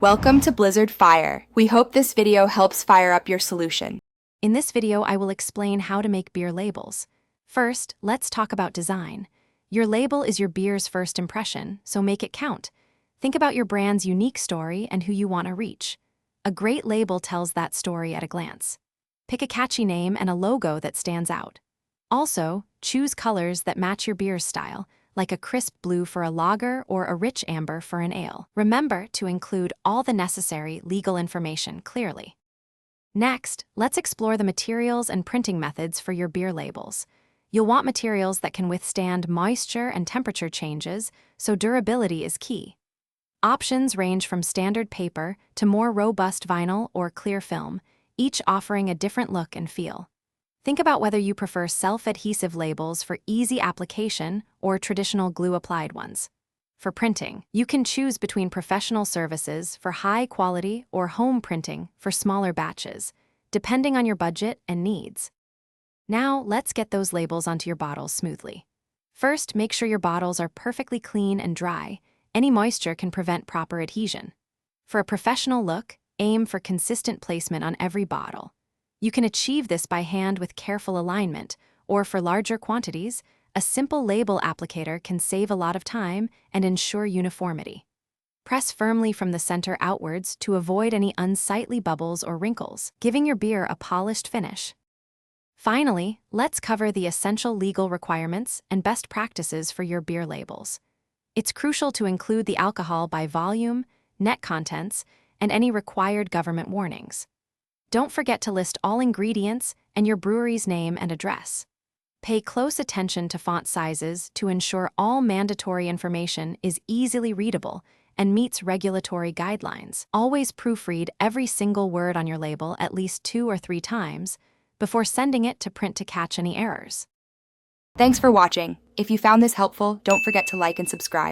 Welcome to Blizzard Fire. We hope this video helps fire up your solution. In this video, I will explain how to make beer labels. First, let's talk about design. Your label is your beer's first impression, so make it count. Think about your brand's unique story and who you want to reach. A great label tells that story at a glance. Pick a catchy name and a logo that stands out. Also, choose colors that match your beer's style, like a crisp blue for a lager or a rich amber for an ale. Remember to include all the necessary legal information clearly. Next, let's explore the materials and printing methods for your beer labels. You'll want materials that can withstand moisture and temperature changes, so durability is key. Options range from standard paper to more robust vinyl or clear film, each offering a different look and feel. Think about whether you prefer self-adhesive labels for easy application or traditional glue-applied ones. For printing, you can choose between professional services for high quality or home printing for smaller batches, depending on your budget and needs. Now, let's get those labels onto your bottles smoothly. First, make sure your bottles are perfectly clean and dry. Any moisture can prevent proper adhesion. For a professional look, aim for consistent placement on every bottle. You can achieve this by hand with careful alignment, or for larger quantities, a simple label applicator can save a lot of time and ensure uniformity. Press firmly from the center outwards to avoid any unsightly bubbles or wrinkles, giving your beer a polished finish. Finally, let's cover the essential legal requirements and best practices for your beer labels. It's crucial to include the alcohol by volume, net contents, and any required government warnings. Don't forget to list all ingredients and your brewery's name and address. Pay close attention to font sizes to ensure all mandatory information is easily readable and meets regulatory guidelines. Always proofread every single word on your label at least 2 or 3 times before sending it to print to catch any errors. Thanks for watching. If you found this helpful, don't forget to like and subscribe.